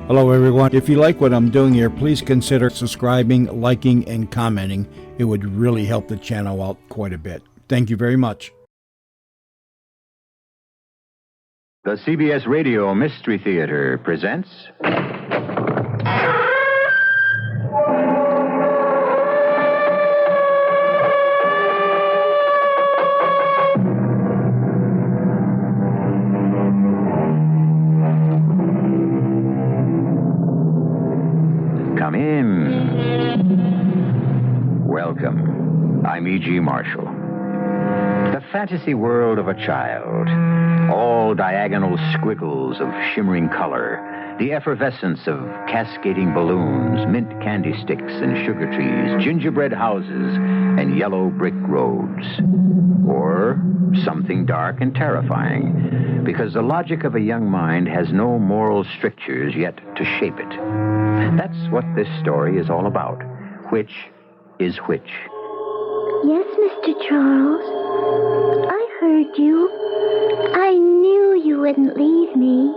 Hello, everyone. If you like what I'm doing here, please consider subscribing, liking, and commenting. It would really help the channel out quite a bit. Thank you very much. The CBS Radio Mystery Theater presents... Come in. Welcome. I'm E.G. Marshall. The fantasy world of a child. All diagonal squiggles of shimmering color. The effervescence of cascading balloons, mint candy sticks and sugar trees, gingerbread houses, and yellow brick roads. Or something dark and terrifying, because the logic of a young mind has no moral strictures yet to shape it. That's what this story is all about. Which is which? Yes, Mr. Charles. I heard you. I knew you wouldn't leave me.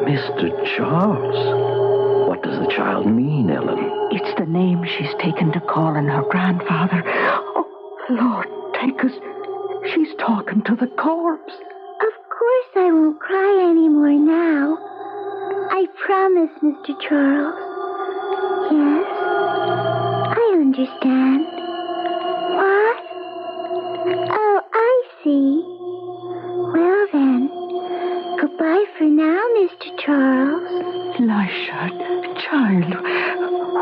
Mr. Charles? What does the child mean, Ellen? It's the name she's taken to calling her grandfather. Oh, Lord, take us. She's talking to the corpse. Of course I won't cry anymore now. I promise, Mr. Charles. Yes, I understand. What? Oh, I see. Well then, goodbye for now, Mr. Charles. Elisha, child,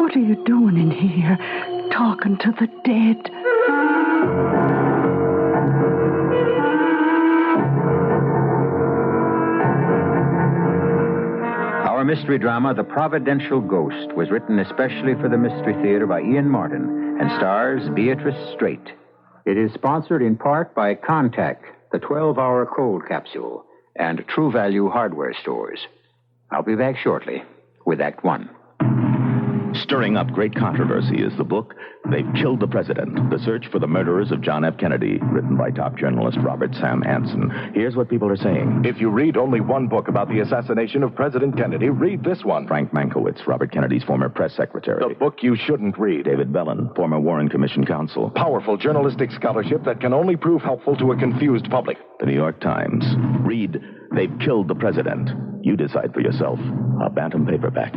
what are you doing in here, talking to the dead? Our mystery drama, The Providential Ghost, was written especially for the Mystery Theater by Ian Martin and stars Beatrice Straight. It is sponsored in part by Contact, the 12-hour cold capsule, and True Value hardware stores. I'll be back shortly with Act One. Stirring up great controversy is the book, They've Killed the President, The Search for the Murderers of John F. Kennedy, written by top journalist Robert Sam Anson. Here's what people are saying. If you read only one book about the assassination of President Kennedy, read this one. Frank Mankiewicz, Robert Kennedy's former press secretary. The book you shouldn't read. David Bellin, former Warren Commission counsel. Powerful journalistic scholarship that can only prove helpful to a confused public. The New York Times. Read They've Killed the President. You decide for yourself. A Bantam paperback.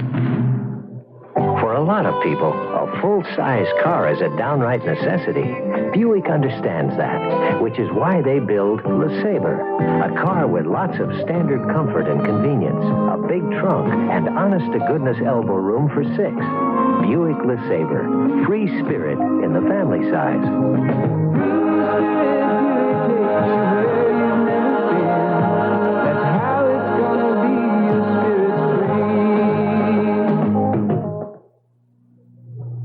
For a lot of people, a full-size car is a downright necessity. Buick understands that, which is why they build LeSabre, a car with lots of standard comfort and convenience, a big trunk, and honest-to-goodness elbow room for 6. Buick LeSabre, free spirit in the family size.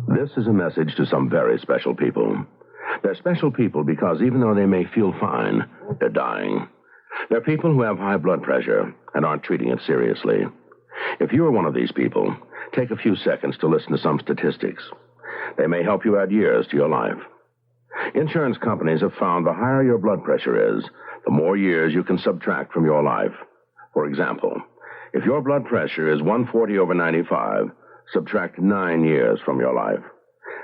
This is a message to some very special people. They're special people because even though they may feel fine, they're dying. They're people who have high blood pressure and aren't treating it seriously. If you're one of these people, take a few seconds to listen to some statistics. They may help you add years to your life. Insurance companies have found the higher your blood pressure is, the more years you can subtract from your life. For example, if your blood pressure is 140/95, subtract 9 years from your life.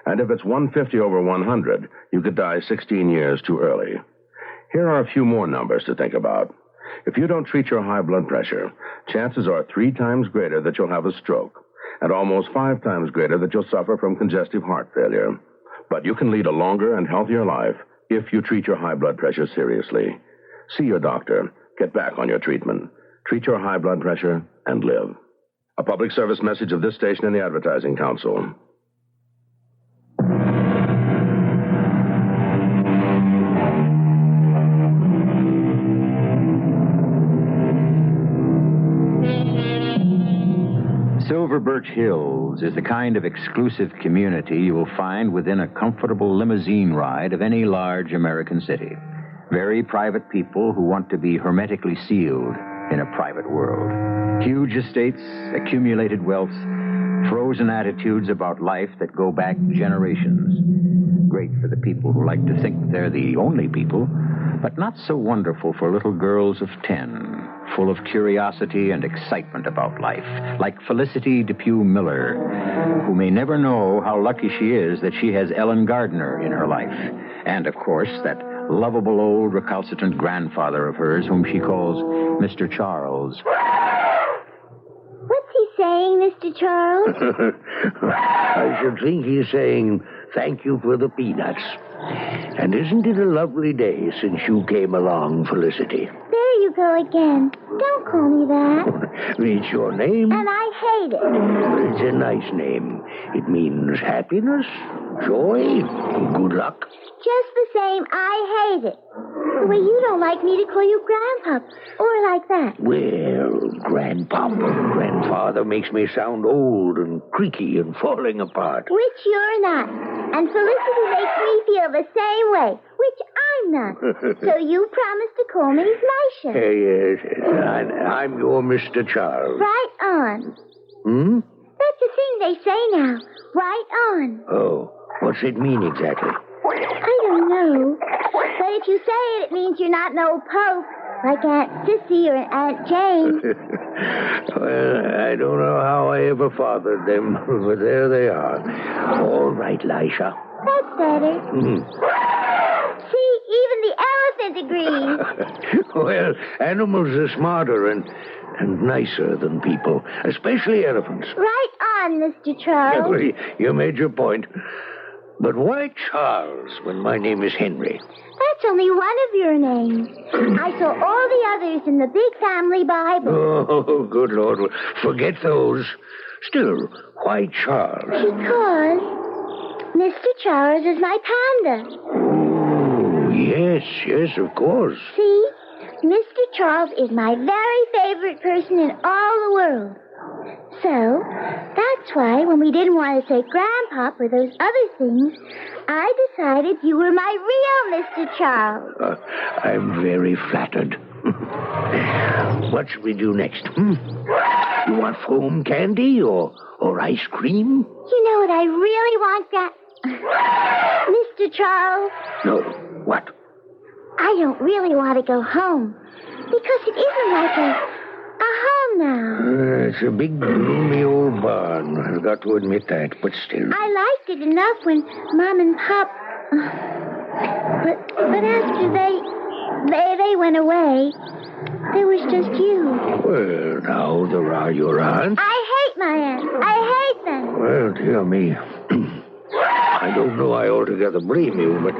And if it's 150/100, you could die 16 years too early. Here are a few more numbers to think about. If you don't treat your high blood pressure, chances are 3 times greater that you'll have a stroke, and almost 5 times greater that you'll suffer from congestive heart failure. But you can lead a longer and healthier life if you treat your high blood pressure seriously. See your doctor. Get back on your treatment. Treat your high blood pressure and live. A public service message of this station and the Advertising Council. Silver Birch Hills is the kind of exclusive community you will find within a comfortable limousine ride of any large American city. Very private people who want to be hermetically sealed in a private world. Huge estates, accumulated wealth, frozen attitudes about life that go back generations. Great for the people who like to think they're the only people, but not so wonderful for little girls of 10, full of curiosity and excitement about life, like Felicity Depew Miller, who may never know how lucky she is that she has Ellen Gardner in her life, and, of course, that lovable old recalcitrant grandfather of hers whom she calls Mr. Charles. What's he saying, Mr. Charles? I should think he's saying thank you for the peanuts. And isn't it a lovely day since you came along, Felicity? There you go again. Don't call me that. It's your name. And I hate it. It's a nice name. It means happiness, joy, good luck. Just the same, I hate it. The way you don't like me to call you Grandpop, or like that. Well, Grandpop and Grandfather makes me sound old and creaky and falling apart. Which you're not. And Felicity makes me feel the same way, which I'm not. So you promised to call me Misha. Yes. I'm your Mr. Charles. Right on. That's the thing they say now. Right on. Oh, what's it mean exactly? I don't know. But if you say it, it means you're not no pope, like Aunt Sissy or Aunt Jane. Well, I don't know how I ever fathered them, but there they are. All right, Lisha. That's better. See, even the elephant agrees. Well, animals are smarter and nicer than people, especially elephants. Right on, Mr. Charles. You made your point. But why Charles when my name is Henry? That's only one of your names. I saw all the others in the big family Bible. Oh, good Lord. Forget those. Still, why Charles? Because Mr. Charles is my panda. Oh, yes, of course. See? Mr. Charles is my very favorite person in all the world. So, that's why when we didn't want to say Grandpop or those other things, I decided you were my real Mr. Charles. I'm very flattered. What should we do next? You want foam candy or ice cream? You know what I really want, Mr. Charles? No, what? I don't really want to go home because it isn't like a home now. It's a big, gloomy old barn. I've got to admit that, but still. I liked it enough when Mom and Pop... But after they went away, there was just you. Well, now there are your aunts. I hate my aunts. I hate them. Well, dear me. I don't know I altogether blame you, but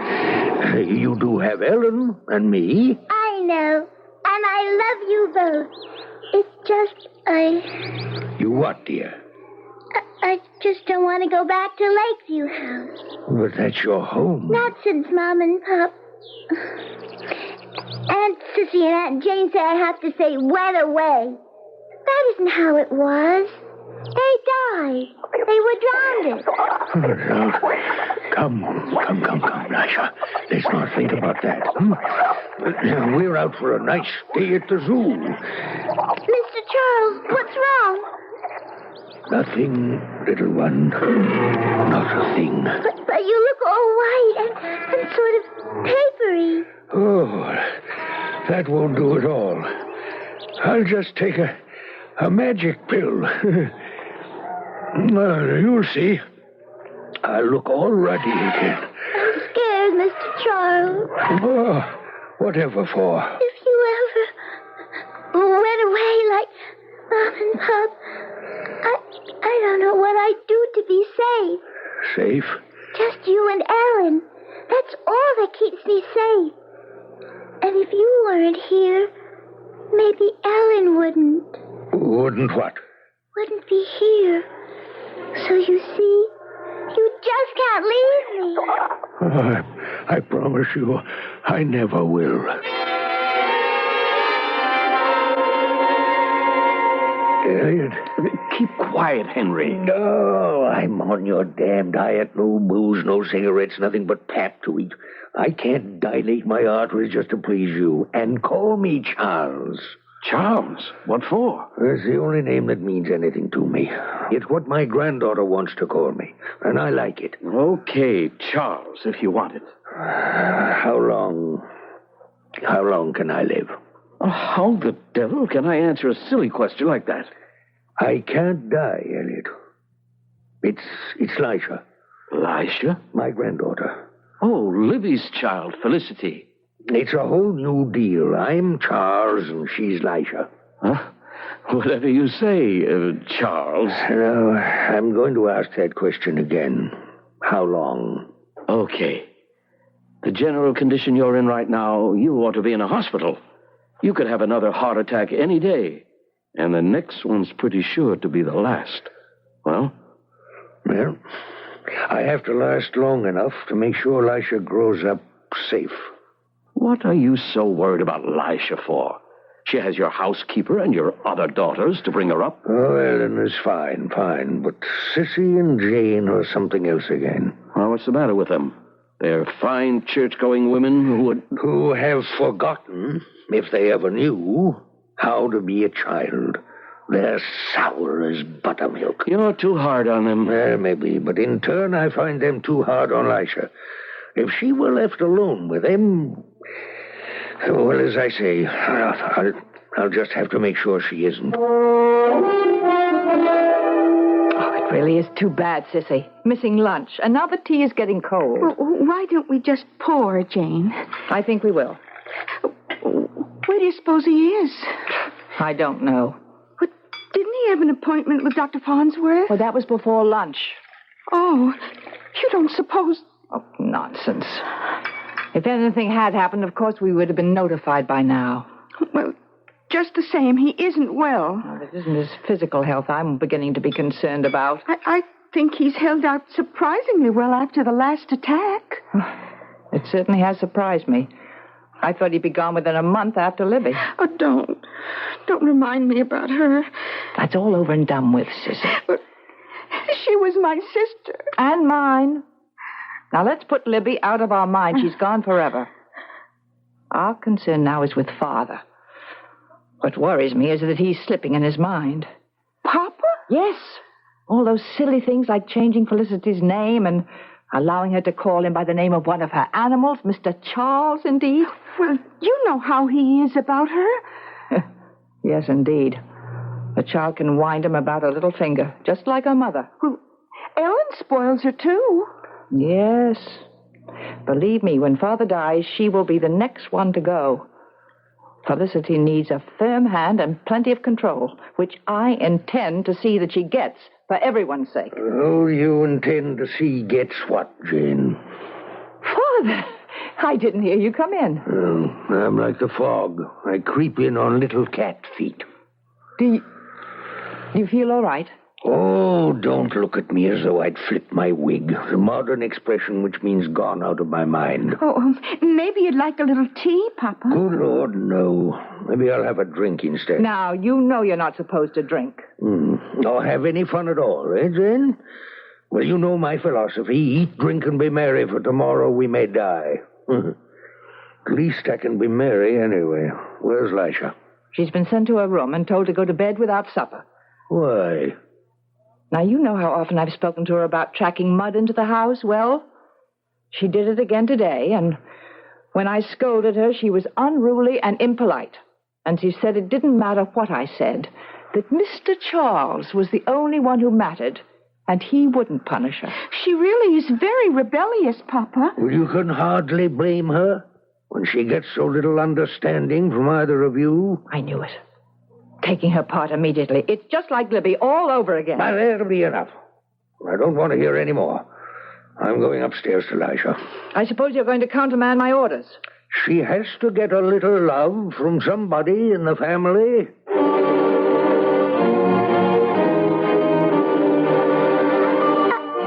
you do have Ellen and me. I know. And I love you both. It's just, You what, dear? I just don't want to go back to Lakeview House. But that's your home. Not since Mom and Pop... Aunt Sissy and Aunt Jane say I have to say went away. That isn't how it was. They died. They were drowned. Come, Nasha. Let's not think about that. We're out for a nice day at the zoo. Mr. Charles, what's wrong? Nothing, little one. Not a thing. But you look all white and sort of papery. Oh, that won't do at all. I'll just take a magic pill. You'll see. I'll look all ruddy again. I'm scared, Mr. Charles. Oh, whatever for? If you ever went away like Mom and Pop, I don't know what I'd do to be safe. Safe? Just you and Ellen. That's all that keeps me safe. And if you weren't here, maybe Ellen wouldn't. Wouldn't what? Wouldn't be here. So you see, you just can't leave me. I promise you, I never will. Keep quiet, Henry. No, I'm on your damn diet. No booze, no cigarettes, nothing but pap to eat. I can't dilate my arteries just to please you. And call me Charles. Charles? What for? It's the only name that means anything to me. It's what my granddaughter wants to call me, and I like it. Okay, Charles, if you want it. How long How long can I live? Oh, how the devil can I answer a silly question like that? I can't die, Elliot. It's Lisha. Lisha? My granddaughter. Oh, Libby's child, Felicity. It's a whole new deal. I'm Charles and she's Lisha. Huh? Whatever you say, Charles. No, I'm going to ask that question again. How long? Okay. The general condition you're in right now, you ought to be in a hospital. You could have another heart attack any day. And the next one's pretty sure to be the last. Well, I have to last long enough to make sure Lisha grows up safe. what are you so worried about Lisha for? She has your housekeeper and your other daughters to bring her up. Oh, Eleanor's fine. But Sissy and Jane are something else again. Well, what's the matter with them? They're fine church-going women who have forgotten, if they ever knew, how to be a child. They're sour as buttermilk. You're too hard on them. Well, maybe, but in turn I find them too hard on Lisha. If she were left alone with them, well, as I say, I'll just have to make sure she isn't. Oh, it really is too bad, Sissy. Missing lunch, and now the tea is getting cold. Well, why don't we just pour, Jane? I think we will. Where do you suppose he is? I don't know. But didn't he have an appointment with Dr. Farnsworth? Well, that was before lunch. Oh, you don't suppose... Oh, nonsense. If anything had happened, of course, we would have been notified by now. Well, just the same, he isn't well. Well, it isn't his physical health I'm beginning to be concerned about. I think he's held out surprisingly well after the last attack. It certainly has surprised me. I thought he'd be gone within a month after Libby. Oh, don't remind me about her. That's all over and done with, Sissy. But she was my sister. And mine. Now, let's put Libby out of our mind. She's gone forever. Our concern now is with Father. What worries me is that he's slipping in his mind. Papa? Yes. All those silly things like changing Felicity's name and allowing her to call him by the name of one of her animals, Mr. Charles, indeed. Well, you know how he is about her. Yes, indeed. A child can wind him about her little finger, just like her mother. Well, Ellen spoils her, too. Yes. Believe me, when Father dies, she will be the next one to go. Felicity needs a firm hand and plenty of control, which I intend to see that she gets for everyone's sake. Oh, you intend to see gets what, Jane? Father, I didn't hear you come in. Oh, I'm like the fog. I creep in on little cat feet. Do you feel all right? Oh, don't look at me as though I'd flip my wig. The modern expression which means gone out of my mind. Oh, maybe you'd like a little tea, Papa. Good Lord, no. Maybe I'll have a drink instead. Now, you know you're not supposed to drink. Or have any fun at all, eh, Jane? Well, you know my philosophy. Eat, drink, and be merry, for tomorrow we may die. At least I can be merry anyway. Where's Lisha? She's been sent to her room and told to go to bed without supper. Why? Now, you know how often I've spoken to her about tracking mud into the house. Well, she did it again today, and when I scolded her, she was unruly and impolite. And she said it didn't matter what I said, that Mr. Charles was the only one who mattered, and he wouldn't punish her. She really is very rebellious, Papa. Well, you can hardly blame her when she gets so little understanding from either of you. I knew it. Taking her part immediately. It's just like Libby all over again. Now, that'll be enough. I don't want to hear any more. I'm going upstairs to Lisha. I suppose you're going to countermand my orders. She has to get a little love from somebody in the family.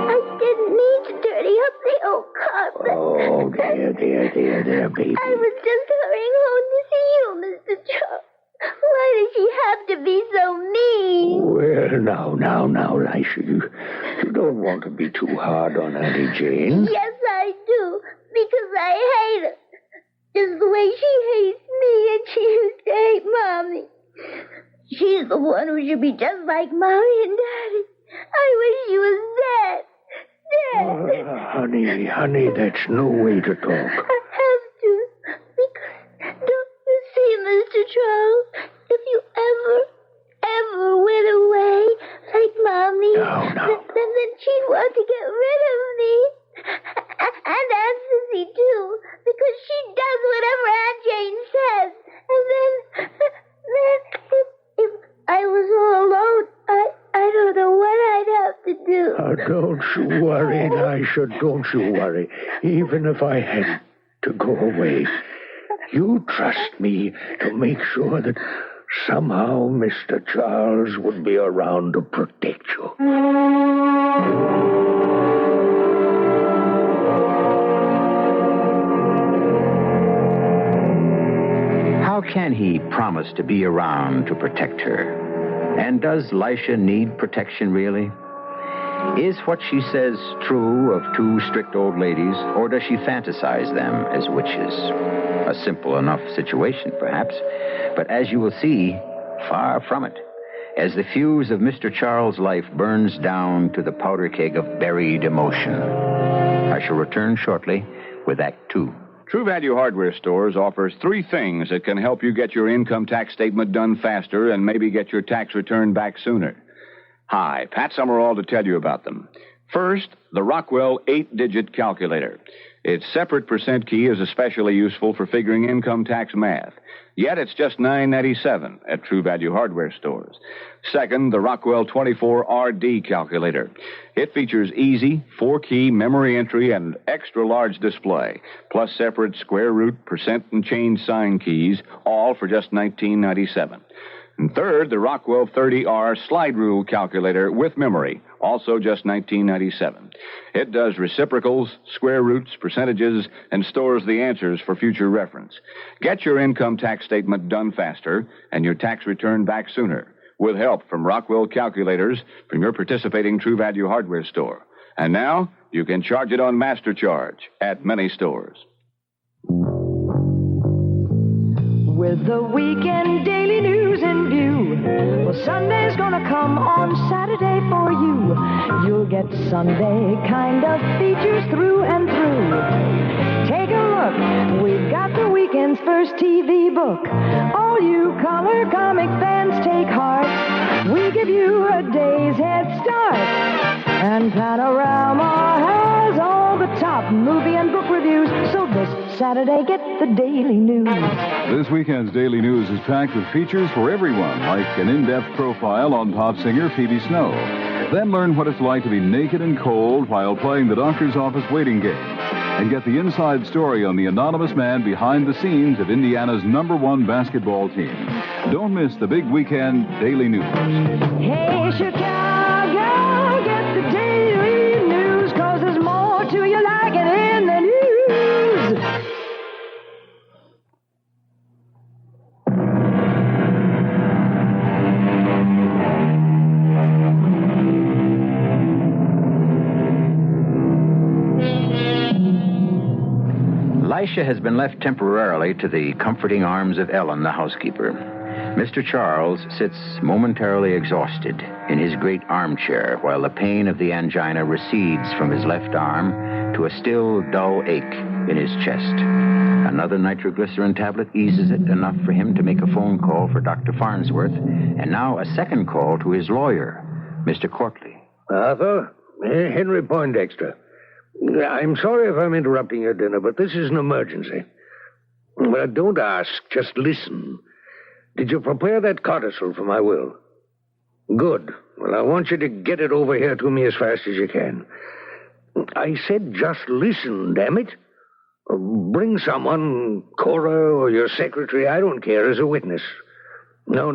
I didn't mean to dirty up the old carpet. Oh, dear, baby. I was just hurrying home to see you, Mr. Charles. Why does she have to be so mean? Well, now, Lisha, you don't want to be too hard on Auntie Jane. Yes, I do, because I hate her. Just the way she hates me and she used to hate Mommy. She's the one who should be just like Mommy and Daddy. I wish she was dead. Dead. Honey, that's no way to talk. I have to, me, No. then she'd want to get rid of me. And Aunt Sissy, too, because she does whatever Aunt Jane says. And then if I was all alone, I don't know what I'd have to do. Oh, don't you worry, Elisha, don't you worry. Even if I had to go away, you trust me to make sure that somehow Mr. Charles would be around to protect you. How can he promise to be around to protect her? And does Lisha need protection, really? Is what she says true of two strict old ladies, or does she fantasize them as witches? A simple enough situation, perhaps, but as you will see, far from it. As the fuse of Mr. Charles' life burns down to the powder keg of buried emotion. I shall return shortly with Act Two. True Value Hardware Stores offers 3 things that can help you get your income tax statement done faster and maybe get your tax return back sooner. Hi, Pat Summerall to tell you about them. First, the Rockwell 8-digit calculator. Its separate percent key is especially useful for figuring income tax math. Yet it's just $9.97 at True Value Hardware Stores. Second, the Rockwell 24RD calculator. It features easy 4-key memory entry and extra-large display, plus separate square root, percent, and change sign keys, all for just $19.97. And third, the Rockwell 30R slide rule calculator with memory, also just $19.97. It does reciprocals, square roots, percentages, and stores the answers for future reference. Get your income tax statement done faster and your tax return back sooner with help from Rockwell calculators from your participating True Value Hardware store. And now you can charge it on Master Charge at many stores. With the weekend daily news in view, well, Sunday's gonna come on Saturday for you. You'll get Sunday kind of features through and through. Take a look, we've got the weekend's first TV book. All you color comic fans take heart. We give you a day's head start. And Panorama has all the top movie and book reviews. So this Saturday, get the daily news. This weekend's daily news is packed with features for everyone, like an in-depth profile on pop singer Phoebe Snow. Then learn what it's like to be naked and cold while playing the doctor's office waiting game. And get the inside story on the anonymous man behind the scenes of Indiana's #1 basketball team. Don't miss the big weekend daily news. Hey, Chicago, get the daily news, 'cause there's more to you like it in the news. Lisha has been left temporarily to the comforting arms of Ellen, the housekeeper. Mr. Charles sits momentarily exhausted in his great armchair while the pain of the angina recedes from his left arm to a still dull ache in his chest. Another nitroglycerin tablet eases it enough for him to make a phone call for Dr. Farnsworth, and now a second call to his lawyer, Mr. Courtley. Arthur, Henry Poindexter. I'm sorry if I'm interrupting your dinner, but this is an emergency. Well, don't ask, just listen. Did you prepare that codicil for my will? Good. Well, I want you to get it over here to me as fast as you can. I said just listen, damn it. Bring someone, Cora or your secretary, I don't care, as a witness. No.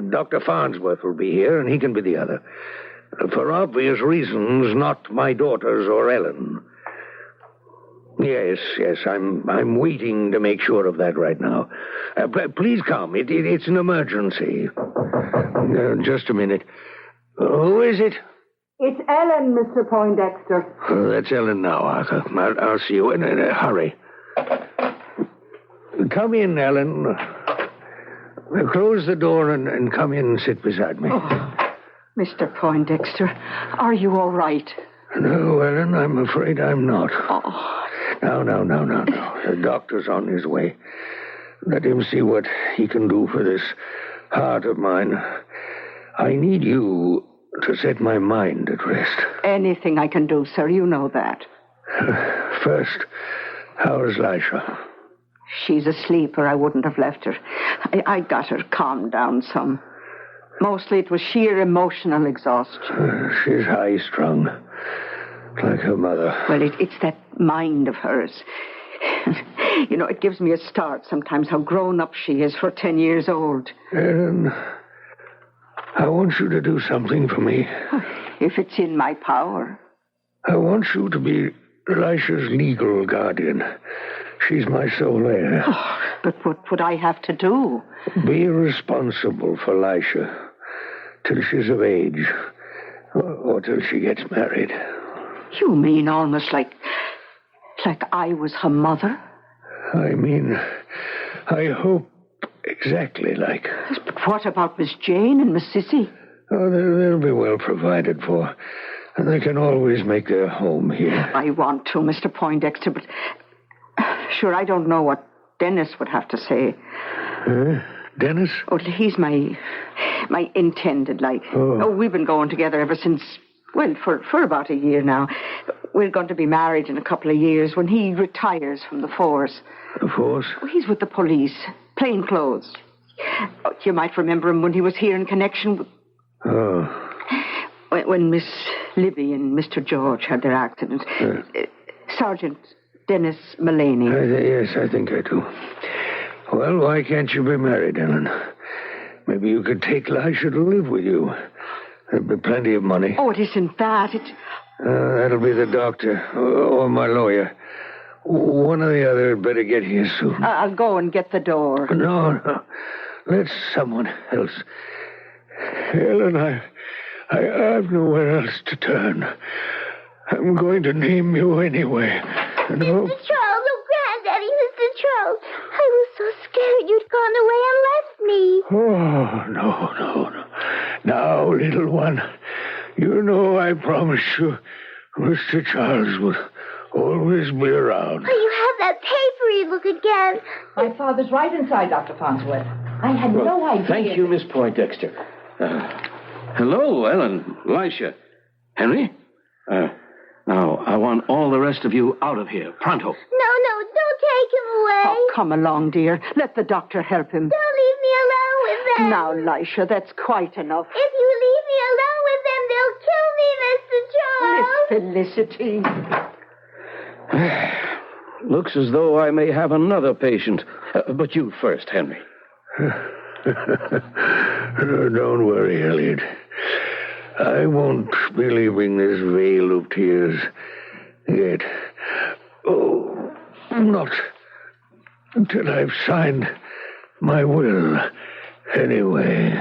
Dr. Farnsworth will be here, and he can be the other. For obvious reasons, not my daughters or Ellen. Yes, I'm waiting to make sure of that right now. Please come. It's an emergency. Just a minute. Who is it? It's Ellen, Mr. Poindexter. That's Ellen now, Arthur. I'll see you in a hurry. Come in, Ellen. Close the door and come in and sit beside me. Oh, Mr. Poindexter, are you all right? No, Ellen, I'm afraid I'm not. Oh. No. The doctor's on his way. Let him see what he can do for this heart of mine. I need you to set my mind at rest. Anything I can do, sir. You know that. First, how's Lisha? She's asleep, or I wouldn't have left her. I got her calmed down some. Mostly it was sheer emotional exhaustion. She's high-strung, like her mother. Well, it's that mind of hers. You know, it gives me a start sometimes how grown up she is for 10 years old. Ellen, I want you to do something for me. If it's in my power. I want you to be Lisha's legal guardian. She's my sole heir. Oh, but what would I have to do? Be responsible for Lisha till she's of age, or till she gets married. You mean almost like I was her mother? I mean, I hope exactly like. But what about Miss Jane and Miss Sissy? Oh, they'll be well provided for, and they can always make their home here. I want to, Mr. Poindexter, but sure, I don't know what Dennis would have to say. Dennis? Oh, he's my intended, like. Oh, we've been going together ever since, well, for about a year now. We're going to be married in a couple of years when he retires from the force. The force? Oh, he's with the police, plain clothes. Oh, you might remember him when he was here in connection with... Oh. When Miss Libby and Mr. George had their accident. Sergeant Dennis Mullaney. Yes, I think I do. Well, why can't you be married, Ellen? Maybe you could take Lisha to live with you. There'd be plenty of money. Oh, it isn't that. That'll be the doctor or my lawyer. One or the other had better get here soon. I'll go and get the door. No. Let someone else. Ellen, I've nowhere else to turn. I'm going to name you anyway. Mr. Charles, oh, Granddaddy, Mr. Charles. I was so scared you'd gone away and left me. Oh, no. Now, little one, you know I promised you Mr. Charles would always be around. Oh, you have that papery look again. My father's right inside, Dr. Farnsworth. I had no idea. Thank you, Miss Poindexter. Hello, Ellen, Lisha. Henry? Now, I want all the rest of you out of here, pronto. No, don't take him away. Oh, come along, dear. Let the doctor help him. Don't leave me alone with them. Now, Lisha, that's quite enough. If you leave me alone with them, they'll kill me, Mr. Charles. Miss Felicity. Looks as though I may have another patient. But you first, Henry. Don't worry, Elliot. I won't be leaving this vale of tears yet. Oh, not until I've signed my will, anyway.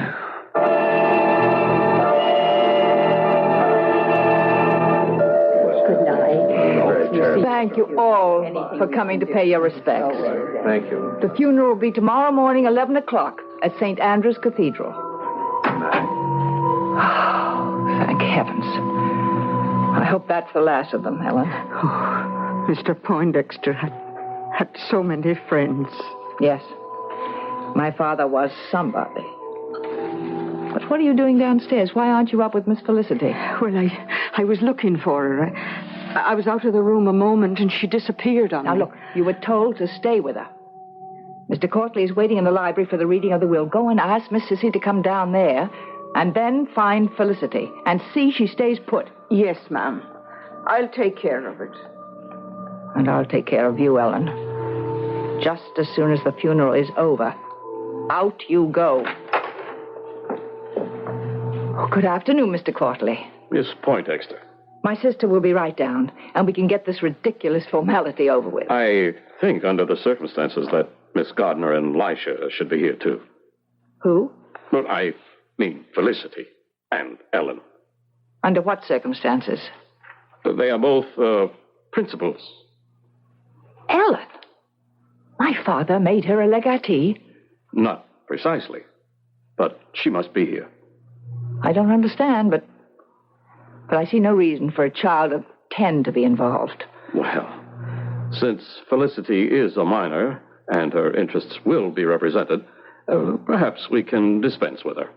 Good night. Thank you all for coming to pay your respects. Thank you. The funeral will be tomorrow morning, 11 o'clock, at St. Andrew's Cathedral. Thank heavens. I hope that's the last of them, Helen. Oh, Mr. Poindexter had so many friends. Yes. My father was somebody. But what are you doing downstairs? Why aren't you up with Miss Felicity? Well, I was looking for her. I was out of the room a moment, and she disappeared on me. Now, look, you were told to stay with her. Mr. Courtley is waiting in the library for the reading of the will. Go and ask Miss Sissy to come down there, and then find Felicity, and see she stays put. Yes, ma'am. I'll take care of it. And I'll take care of you, Ellen. Just as soon as the funeral is over, out you go. Oh, good afternoon, Mr. Courtley. Miss Poindexter. My sister will be right down, and we can get this ridiculous formality over with. I think, under the circumstances, that Miss Gardner and Lisha should be here, too. Who? Well, I mean Felicity and Ellen. Under what circumstances? They are both principals. Ellen? My father made her a legatee? Not precisely, but she must be here. I don't understand, but I see no reason for a child of 10 to be involved. Well, since Felicity is a minor and her interests will be represented, perhaps we can dispense with her.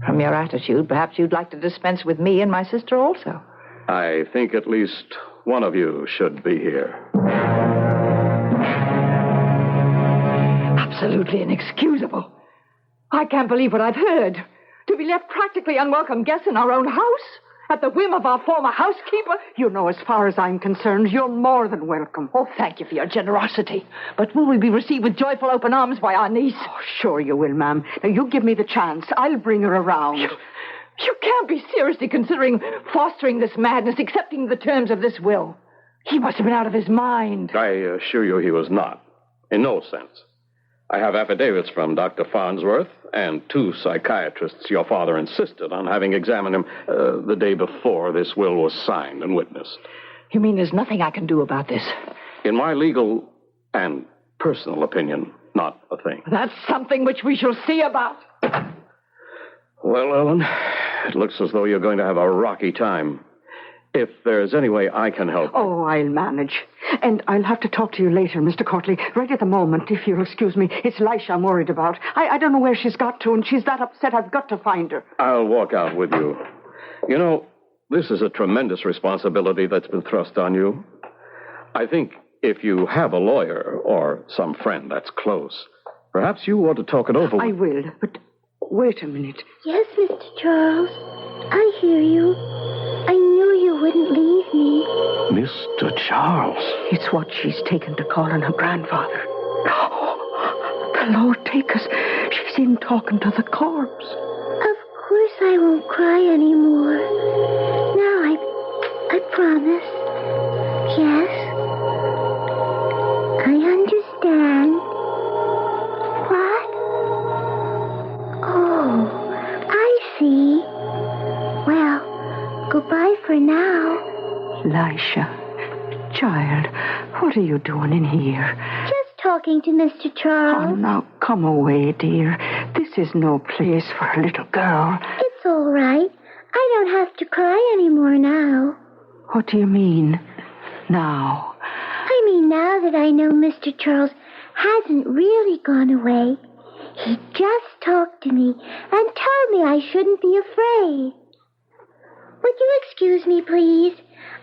From your attitude, perhaps you'd like to dispense with me and my sister also. I think at least one of you should be here. Absolutely inexcusable. I can't believe what I've heard. To be left practically unwelcome guests in our own house? At the whim of our former housekeeper? You know, as far as I'm concerned, you're more than welcome. Oh, thank you for your generosity. But will we be received with joyful open arms by our niece? Oh, sure you will, ma'am. Now, you give me the chance. I'll bring her around. You can't be seriously considering fostering this madness, accepting the terms of this will. He must have been out of his mind. I assure you he was not. In no sense. I have affidavits from Dr. Farnsworth and 2 psychiatrists your father insisted on having examined him the day before this will was signed and witnessed. You mean there's nothing I can do about this? In my legal and personal opinion, not a thing. That's something which we shall see about. Well, Ellen, it looks as though you're going to have a rocky time. If there's any way I can help... Oh, I'll manage. And I'll have to talk to you later, Mr. Courtley. Right at the moment, if you'll excuse me. It's Lisha I'm worried about. I don't know where she's got to, and she's that upset I've got to find her. I'll walk out with you. You know, this is a tremendous responsibility that's been thrust on you. I think if you have a lawyer or some friend that's close, perhaps you ought to talk it over with... I will, but wait a minute. Yes, Mr. Charles. I hear you. I knew you wouldn't leave me. Mr. Charles. It's what she's taken to calling her grandfather. Oh, the Lord take us. She's in talking to the corpse. Of course I won't cry anymore. Now I promise. Yes. I understand. What? Oh, I see. Well, goodbye for now. Lisha, child, what are you doing in here? Just talking to Mr. Charles. Oh, now, come away, dear. This is no place for a little girl. It's all right. I don't have to cry anymore now. What do you mean, now? I mean now that I know Mr. Charles hasn't really gone away. He just talked to me and told me I shouldn't be afraid. Would you excuse me, please?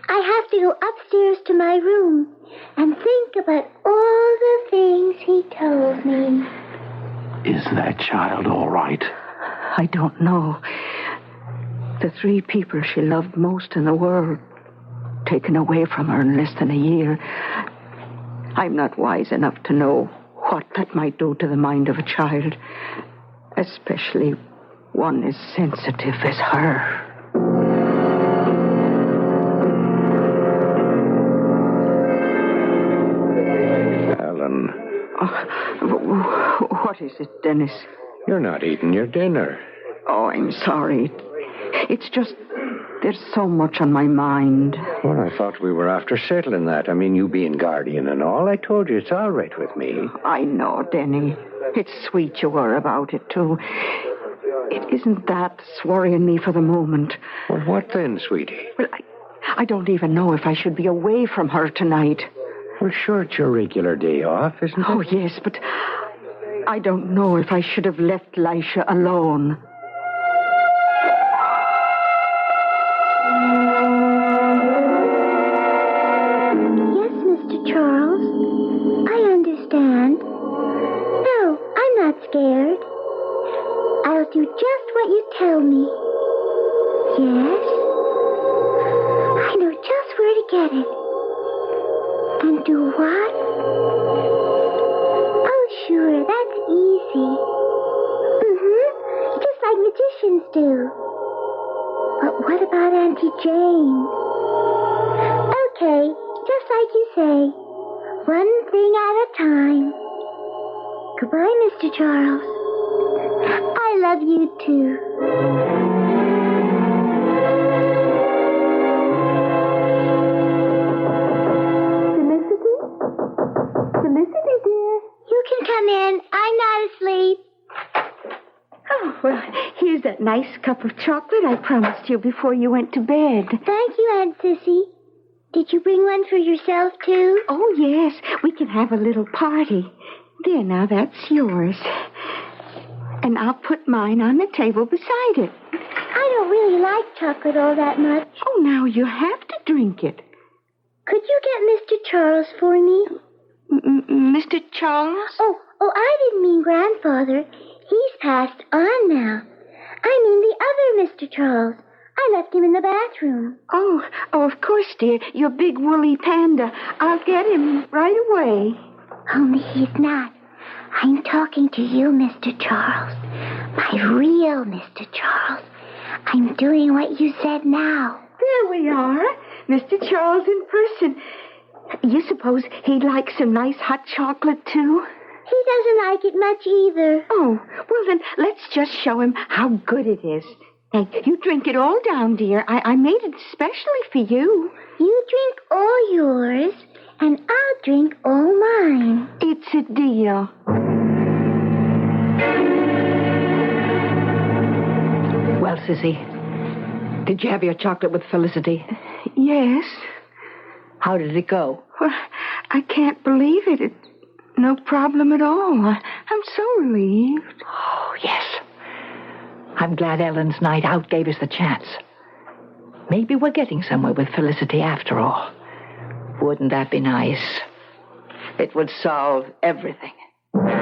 I have to go upstairs to my room and think about all the things he told me. Is that child all right? I don't know. The 3 people she loved most in the world, taken away from her in less than a year. I'm not wise enough to know what that might do to the mind of a child, especially one as sensitive as her. Ellen. What is it, Dennis? You're not eating your dinner. Oh, I'm sorry. It's just, there's so much on my mind. Well, I thought we were after settling that. I mean, you being guardian and all. I told you it's all right with me. I know, Denny. It's sweet you were about it, too. It isn't that worrying me for the moment. Well, what then, sweetie? Well, I don't even know if I should be away from her tonight. Well, sure, it's your regular day off, isn't it? Oh, yes, but I don't know if I should have left Lisha alone. Yes, Mr. Charles. I understand. No, I'm not scared. I'll do just what you tell me. Yes? I know just where to get it. And do what? Oh, sure, that's easy. Just like magicians do. But what about Auntie Jane? Okay, just like you say. One thing at a time. Goodbye, Mr. Charles. I love you, too. Felicity, dear. You can come in. I'm not asleep. Oh, well, here's that nice cup of chocolate I promised you before you went to bed. Thank you, Aunt Sissy. Did you bring one for yourself, too? Oh, yes. We can have a little party. There, now, that's yours. and I'll put mine on the table beside it. I don't really like chocolate all that much. Oh, now you have to drink it. Could you get Mr. Charles for me? Mr. Charles? Oh, I didn't mean grandfather. He's passed on now. I mean the other Mr. Charles. I left him in the bathroom. Oh, of course, dear. Your big woolly panda. I'll get him right away. Only he's not. I'm talking to you, Mr. Charles. My real Mr. Charles. I'm doing what you said now. There we are. Mr. Charles in person. You suppose he'd like some nice hot chocolate, too? He doesn't like it much either. Oh, well, then let's just show him how good it is. Hey, you drink it all down, dear. I made it especially for you. You drink all yours, and I'll drink all mine. It's a deal. Well, Sissy, did you have your chocolate with Felicity? Yes. How did it go? Well, I can't believe it. It's no problem at all. I'm so relieved. Oh, yes. I'm glad Ellen's night out gave us the chance. Maybe we're getting somewhere with Felicity after all. Wouldn't that be nice? It would solve everything. Ellen!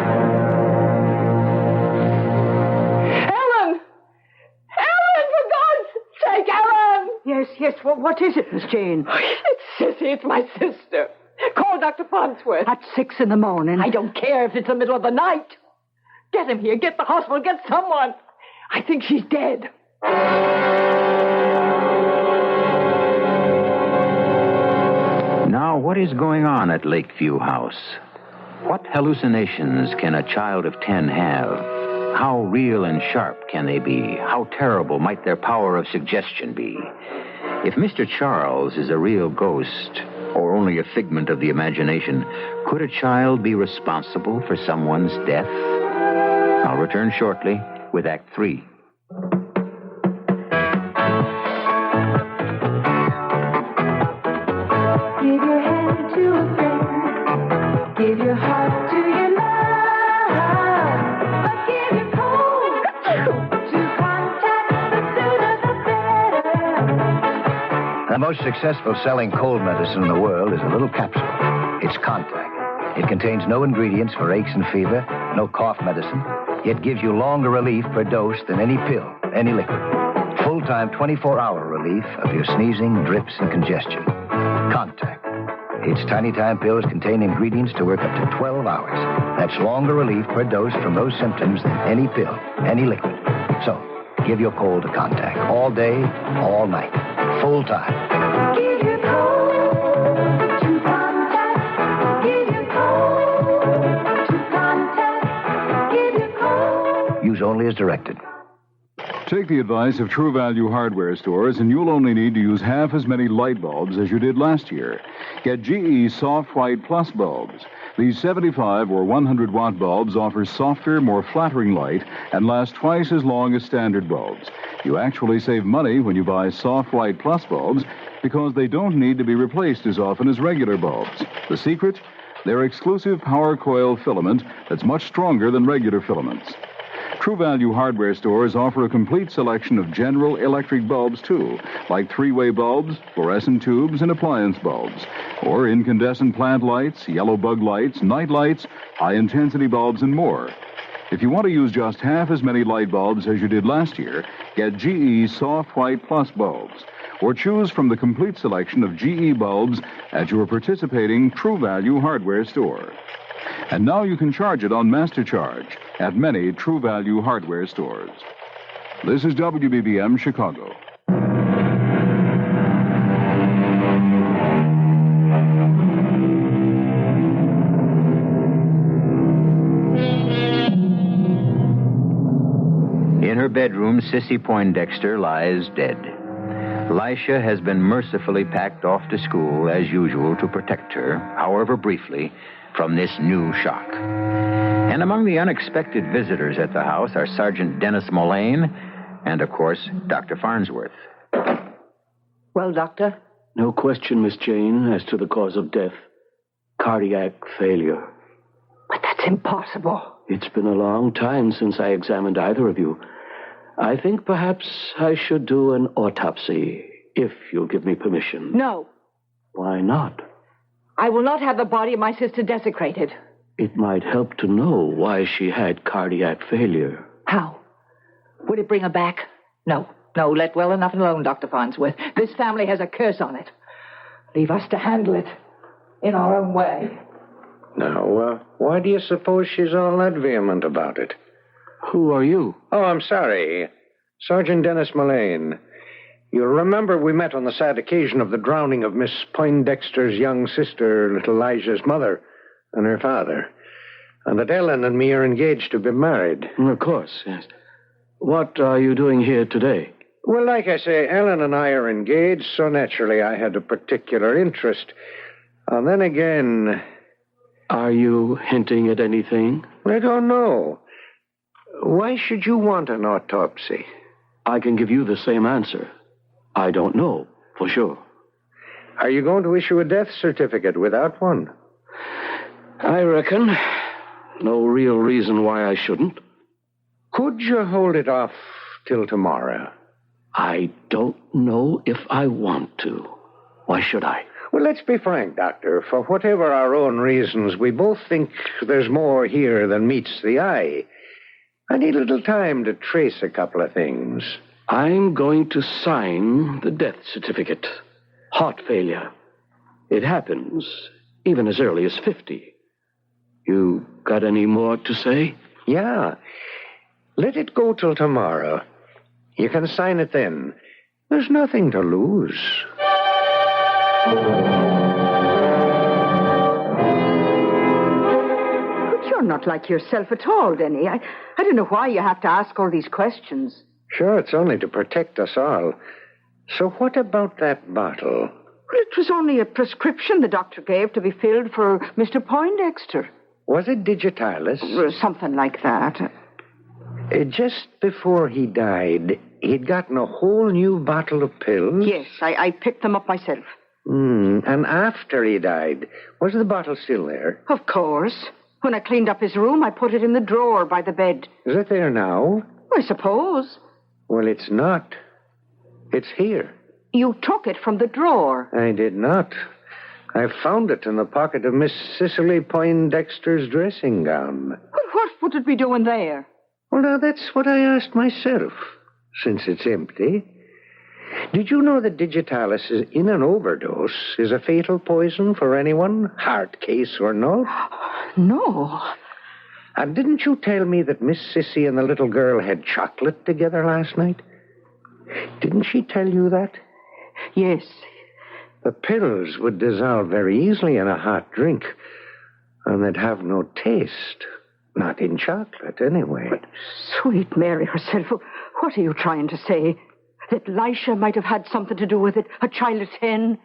Ellen, for God's sake, Ellen! Yes, what is it, Miss Jane? It's Sissy, it's my sister. Call Dr. Farnsworth. At 6 in the morning. I don't care if it's the middle of the night. Get him here, get the hospital, get someone. I think she's dead. Now, what is going on at Lakeview House? What hallucinations can a child of 10 have? How real and sharp can they be? How terrible might their power of suggestion be? If Mr. Charles is a real ghost, or only a figment of the imagination, could a child be responsible for someone's death? I'll return shortly with Act 3. Give your hand to a friend. Give your heart to your love. But give your cold to contact. The sooner the better. The most successful selling cold medicine in the world is a little capsule. It's Contact. It contains no ingredients for aches and fever, no cough medicine. It gives you longer relief per dose than any pill, any liquid. Full-time 24-hour relief of your sneezing, drips, and congestion. Contact. Its tiny-time pills contain ingredients to work up to 12 hours. That's longer relief per dose from those symptoms than any pill, any liquid. So, give your cold to Contact. All day, all night. Full-time. Give your cold to Contact. Give your cold to Contact. Give your cold. Use only as directed. Take the advice of True Value hardware stores, and you'll only need to use half as many light bulbs as you did last year. Get GE Soft White Plus bulbs. These 75 or 100-watt bulbs offer softer, more flattering light and last twice as long as standard bulbs. You actually save money when you buy Soft White Plus bulbs because they don't need to be replaced as often as regular bulbs. The secret? Their exclusive power coil filament that's much stronger than regular filaments. True Value hardware stores offer a complete selection of General Electric bulbs, too, like three-way bulbs, fluorescent tubes, and appliance bulbs, or incandescent plant lights, yellow bug lights, night lights, high-intensity bulbs, and more. If you want to use just half as many light bulbs as you did last year, get GE Soft White Plus bulbs, or choose from the complete selection of GE bulbs at your participating True Value hardware store. And now you can charge it on MasterCharge at many True Value hardware stores. This is WBBM Chicago. In her bedroom, Sissy Poindexter lies dead. Lisha has been mercifully packed off to school, as usual, to protect her, however briefly, from this new shock. And among the unexpected visitors at the house are Sergeant Dennis Mullane and, of course, Dr. Farnsworth. Well, Doctor? No question, Miss Jane, as to the cause of death. Cardiac failure. But that's impossible. It's been a long time since I examined either of you. I think perhaps I should do an autopsy, if you'll give me permission. No. Why not? I will not have the body of my sister desecrated. It might help to know why she had cardiac failure. How? Would it bring her back? No, let well enough alone, Dr. Farnsworth. This family has a curse on it. Leave us to handle it in our own way. Now, why do you suppose she's all that vehement about it? Who are you? Oh, I'm sorry. Sergeant Dennis Mullane. You'll remember we met on the sad occasion of the drowning of Miss Poindexter's young sister, little Elijah's mother, and her father. And that Ellen and me are engaged to be married. Of course, yes. What are you doing here today? Well, like I say, Ellen and I are engaged, so naturally I had a particular interest. And then again... Are you hinting at anything? I don't know. Why should you want an autopsy? I can give you the same answer. I don't know, for sure. Are you going to issue a death certificate without one? I reckon. No real reason why I shouldn't. Could you hold it off till tomorrow? I don't know if I want to. Why should I? Well, let's be frank, Doctor. For whatever our own reasons, we both think there's more here than meets the eye. I need a little time to trace a couple of things. I'm going to sign the death certificate. Heart failure. It happens even as early as 50. You got any more to say? Yeah. Let it go till tomorrow. You can sign it then. There's nothing to lose. But you're not like yourself at all, Denny. I don't know why you have to ask all these questions. Sure, it's only to protect us all. So what about that bottle? Well, it was only a prescription the doctor gave to be filled for Mr. Poindexter. Was it digitalis? Something like that. Just before he died, he'd gotten a whole new bottle of pills? Yes, I picked them up myself. And after he died, was the bottle still there? Of course. When I cleaned up his room, I put it in the drawer by the bed. Is it there now? I suppose. Well, it's not. It's here. You took it from the drawer. I did not. I found it in the pocket of Miss Cicely Poindexter's dressing gown. Well, what would it be doing there? Well, now, that's what I asked myself, since it's empty. Did you know that digitalis in an overdose is a fatal poison for anyone, heart case or not? No. And didn't you tell me that Miss Sissy and the little girl had chocolate together last night? Didn't she tell you that? Yes. The pills would dissolve very easily in a hot drink, and they'd have no taste. Not in chocolate, anyway. But sweet Mary herself, what are you trying to say? That Lisha might have had something to do with it? A child of 10?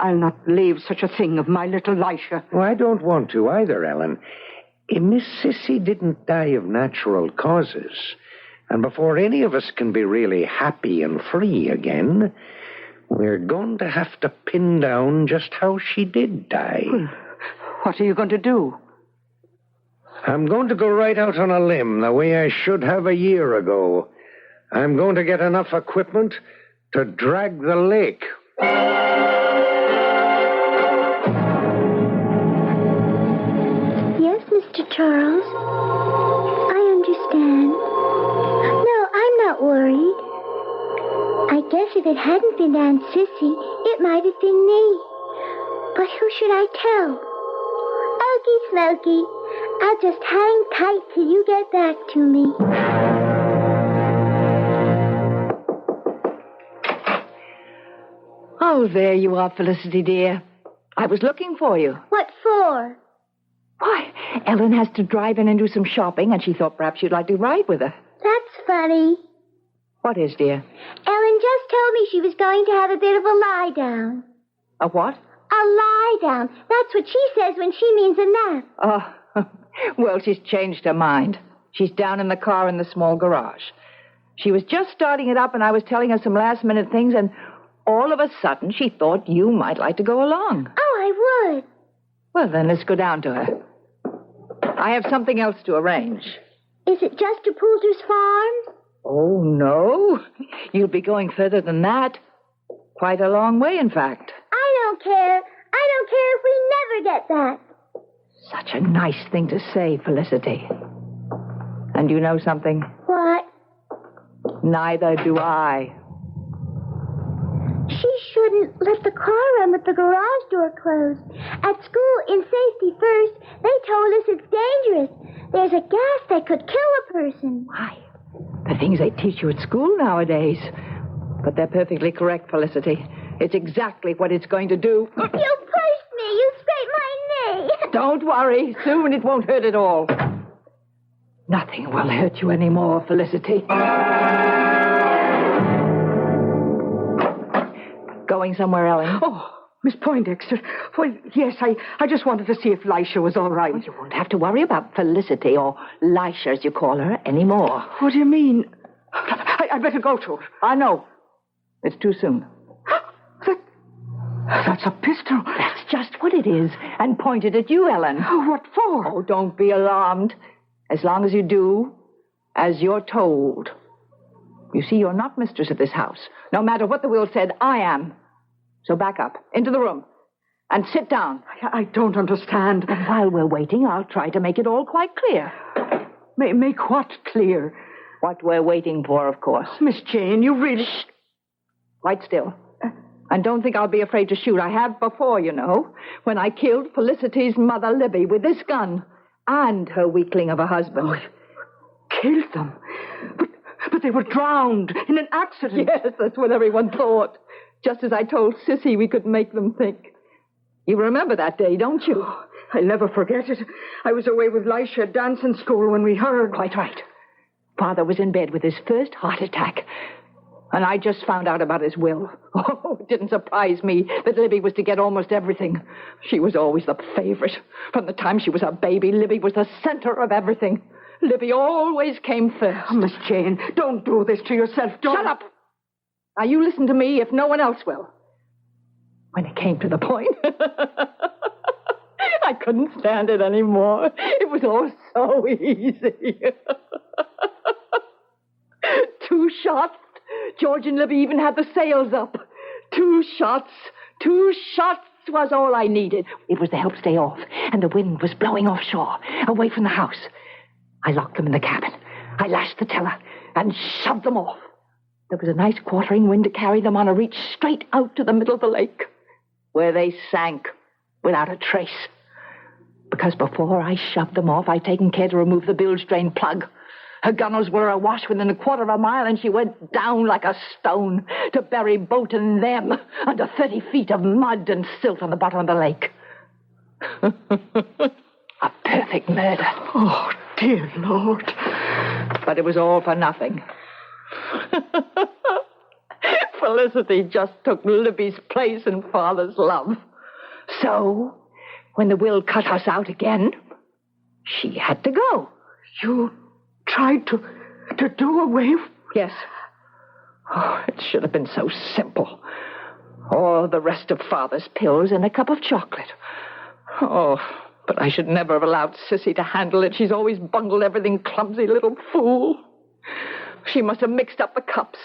I'll not believe such a thing of my little Lisha. Well, I don't want to either, Ellen. Miss Sissy didn't die of natural causes. And before any of us can be really happy and free again, we're going to have to pin down just how she did die. Well, what are you going to do? I'm going to go right out on a limb the way I should have a year ago. I'm going to get enough equipment to drag the lake. Yes, Mr. Charles. I understand. No, I'm not worried. I guess if it hadn't been Aunt Sissy, it might have been me. But who should I tell? Okie Smoky, I'll just hang tight till you get back to me. Oh, there you are, Felicity, dear. I was looking for you. What for? Why, Ellen has to drive in and do some shopping, and she thought perhaps you'd like to ride with her. That's funny. What is, dear? Ellen just told me she was going to have a bit of a lie down. A what? A lie down. That's what she says when she means a nap. Oh, well, she's changed her mind. She's down in the car in the small garage. She was just starting it up, and I was telling her some last-minute things, and all of a sudden she thought you might like to go along. Oh, I would. Well, then let's go down to her. I have something else to arrange. Is it just to Poulter's farm? Oh, no. You'll be going further than that. Quite a long way, in fact. I don't care. I don't care if we never get that. Such a nice thing to say, Felicity. And you know something? What? Neither do I. She shouldn't let the car run with the garage door closed. At school, in Safety First, they told us it's dangerous. There's a gas that could kill a person. Why? The things they teach you at school nowadays. But they're perfectly correct, Felicity. It's exactly what it's going to do. You pushed me. You scraped my knee. Don't worry. Soon it won't hurt at all. Nothing will hurt you anymore, Felicity. Going somewhere, Ellen? Oh, Miss Poindexter. Well, yes, I just wanted to see if Lisha was all right. Well, you won't have to worry about Felicity, or Lisha, as you call her, anymore. What do you mean? I better go to her. I know. It's too soon. That's a pistol. That's just what it is. And pointed at you, Ellen. Oh, what for? Oh, don't be alarmed. As long as you do as you're told. You see, you're not mistress of this house. No matter what the will said, I am. So back up, into the room, and sit down. I don't understand. And while we're waiting, I'll try to make it all quite clear. Make what clear? What we're waiting for, of course. Miss Jane, you really... Shh. Quite still. And don't think I'll be afraid to shoot. I have before, you know, when I killed Felicity's mother, Libby, with this gun, and her weakling of a husband. Oh, killed them? But they were drowned in an accident. Yes, that's what everyone thought. Just as I told Sissy we could make them think. You remember that day, don't you? Oh, I'll never forget it. I was away with Lisha at dancing school when we heard. Quite right. Father was in bed with his first heart attack. And I just found out about his will. Oh, it didn't surprise me that Libby was to get almost everything. She was always the favorite. From the time she was a baby, Libby was the center of everything. Libby always came first. Oh, Miss Jane, don't do this to yourself. Don't... Shut up. Now, you listen to me if no one else will. When it came to the point, I couldn't stand it anymore. It was all so easy. 2 shots. George and Libby even had the sails up. 2 shots. 2 shots was all I needed. It was to help stay off, and the wind was blowing offshore, away from the house. I locked them in the cabin. I lashed the tiller and shoved them off. There was a nice quartering wind to carry them on a reach straight out to the middle of the lake, where they sank without a trace. Because before I shoved them off, I'd taken care to remove the bilge drain plug. Her gunnels were awash within a quarter of a mile, and she went down like a stone to bury boat and them under 30 feet of mud and silt on the bottom of the lake. A perfect murder. Oh, dear Lord. But it was all for nothing. Felicity just took Libby's place in Father's love. So, when the will cut us out again, she had to go. You tried to do away with... Yes. Oh, it should have been so simple. All the rest of Father's pills and a cup of chocolate. Oh, but I should never have allowed Sissy to handle it. She's always bungled everything, clumsy little fool. She must have mixed up the cups.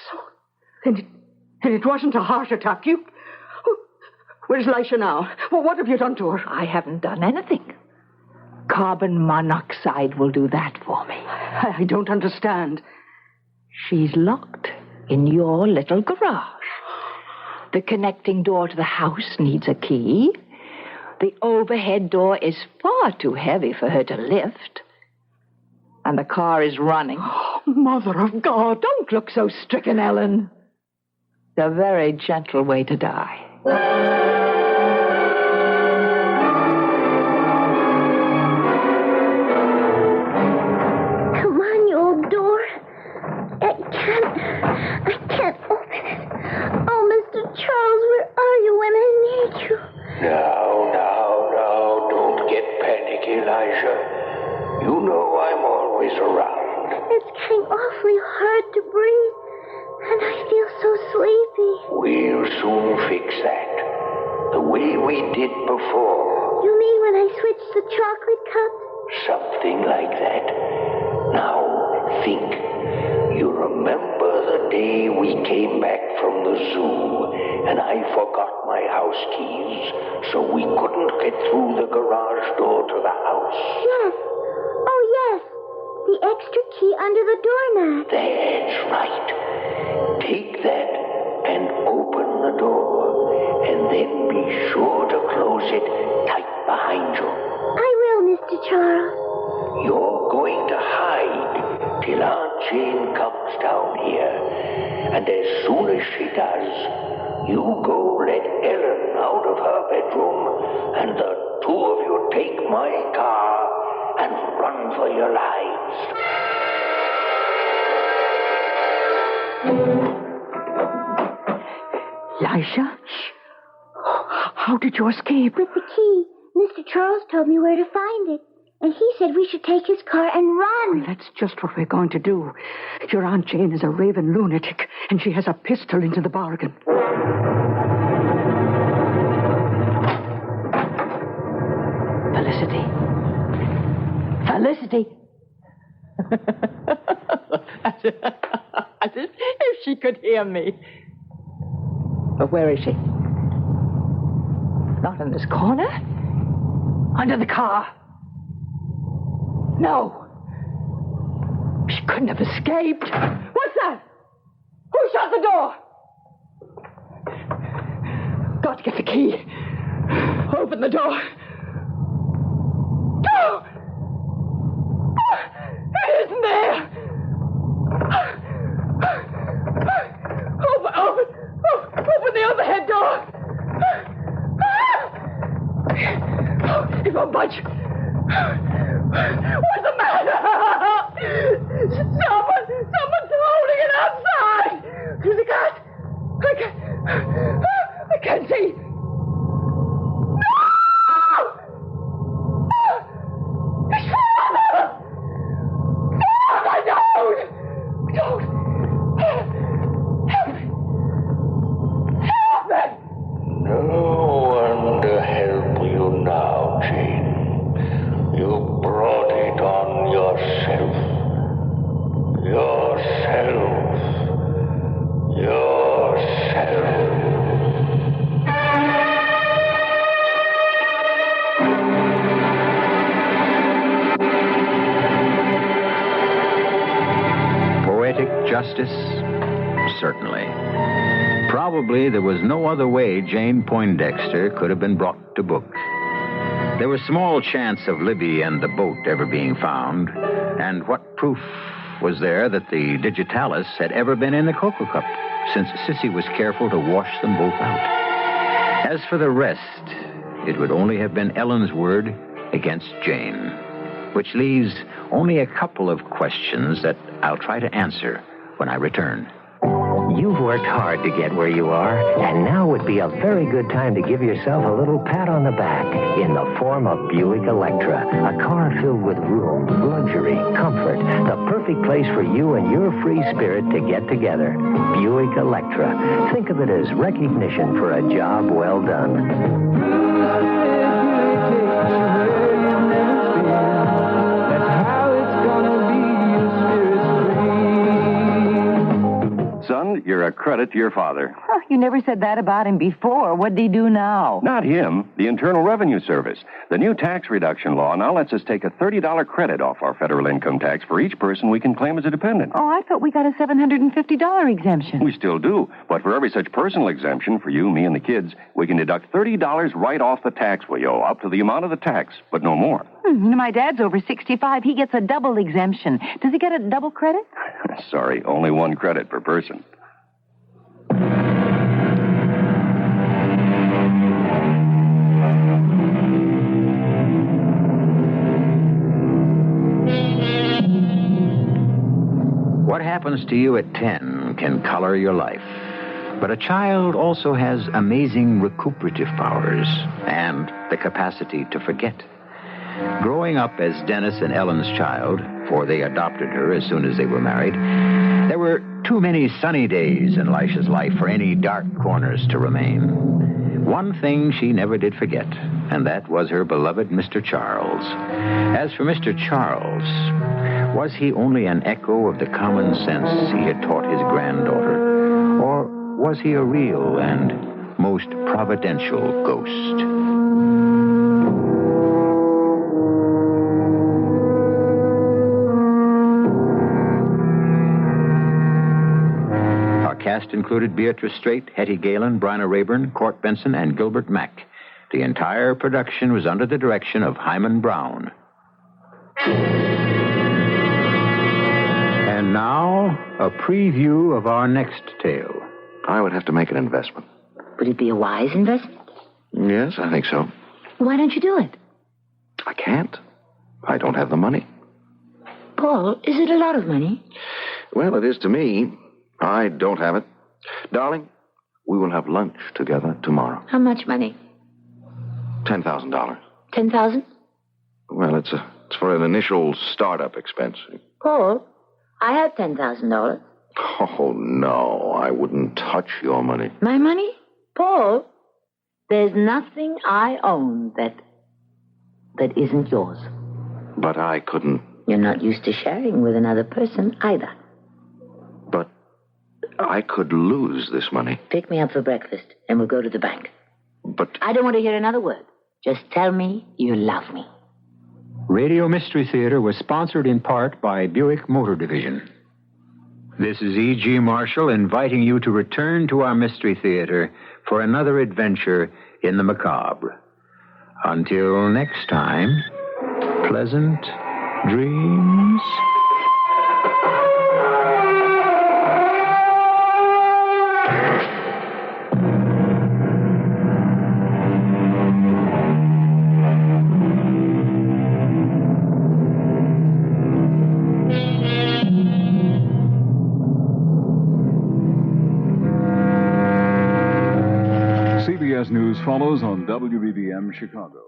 And it wasn't a heart attack. Where's Lisha now? Well, what have you done to her? I haven't done anything. Carbon monoxide will do that for me. I don't understand. She's locked in your little garage. The connecting door to the house needs a key. The overhead door is far too heavy for her to lift. And the car is running. Oh, Mother of God. Don't look so stricken, Ellen. It's a very gentle way to die. Come on, you old door. I can't open it. Oh, Mr. Charles, where are you when I need you? Now, don't get panicky, Lisha. You know I'm always around. It's getting awfully hard to breathe, and I feel so sleepy. We'll soon fix that. The way we did before. You mean when I switched the chocolate cups? Something like that. Now, think. You remember the day we came back from the zoo and I forgot my house keys, so we couldn't get through the garage door to the house? Yes. Oh, yes. The extra key under the doormat. That's right. Take that and open the door, and then be sure to close it tight behind you. I will, Mr. Charles. You're going to hide till Aunt Jane comes down here. And as soon as she does, you go let Ellen out of her bedroom, and the two of you take my car and run for your lives. Lisha? How did you escape? With the key. Mr. Charles told me where to find it. And he said we should take his car and run. Well, that's just what we're going to do. Your Aunt Jane is a raving lunatic, and she has a pistol into the bargain. Felicity. Felicity. If she could hear me. But where is she? Not in this corner? Under the car? No. She couldn't have escaped. What's that? Who shut the door? Got to get the key. Open the door. No! It isn't there. Open the overhead door. It won't budge. What's the matter? Someone's holding it outside. I can't see. No! It's Father! No, I don't! Help me! Help me! No one to help you now, Jane. You brought it on yourself. Poetic justice? Certainly. Probably there was no other way Jane Poindexter could have been brought to book. There was small chance of Libby and the boat ever being found, and what proof was there that the digitalis had ever been in the cocoa cup, since Sissy was careful to wash them both out? As for the rest, it would only have been Ellen's word against Jane, which leaves only a couple of questions that I'll try to answer when I return. You've worked hard to get where you are, and now would be a very good time to give yourself a little pat on the back in the form of Buick Electra, a car filled with room, luxury, comfort, the perfect place for you and your free spirit to get together. Buick Electra. Think of it as recognition for a job well done. Son, you're a credit to your father. Oh, you never said that about him before. What'd he do now? Not him, the Internal Revenue Service. The new tax reduction law now lets us take a $30 credit off our federal income tax for each person we can claim as a dependent. Oh, I thought we got a $750 exemption. We still do, but for every such personal exemption for you, me, and the kids, we can deduct $30 right off the tax we owe, up to the amount of the tax, but no more. My dad's over 65. He gets a double exemption. Does he get a double credit? Sorry, only one credit per person. What happens to you at 10 can color your life. But a child also has amazing recuperative powers and the capacity to forget. Growing up as Dennis and Ellen's child, for they adopted her as soon as they were married, there were too many sunny days in Lisha's life for any dark corners to remain. One thing she never did forget, and that was her beloved Mr. Charles. As for Mr. Charles, was he only an echo of the common sense he had taught his granddaughter, or was he a real and most providential ghost? Our cast included Beatrice Straight, Hetty Galen, Bryna Raeburn, Court Benson, and Gilbert Mack. The entire production was under the direction of Hyman Brown. And now, a preview of our next tale. I would have to make an investment. Would it be a wise investment? Yes, I think so. Why don't you do it? I can't. I don't have the money. Paul, is it a lot of money? Well, it is to me. I don't have it. Darling, we will have lunch together tomorrow. How much money? $10,000. 10,000? Well, it's for an initial startup expense. Paul, I have $10,000. Oh, no, I wouldn't touch your money. My money? Paul, there's nothing I own that isn't yours. But I couldn't. You're not used to sharing with another person either. But I could lose this money. Pick me up for breakfast, and we'll go to the bank. But I don't want to hear another word. Just tell me you love me. Radio Mystery Theater was sponsored in part by Buick Motor Division. This is E.G. Marshall inviting you to return to our Mystery Theater for another adventure in the macabre. Until next time, pleasant dreams. CBS News follows on WBBM Chicago.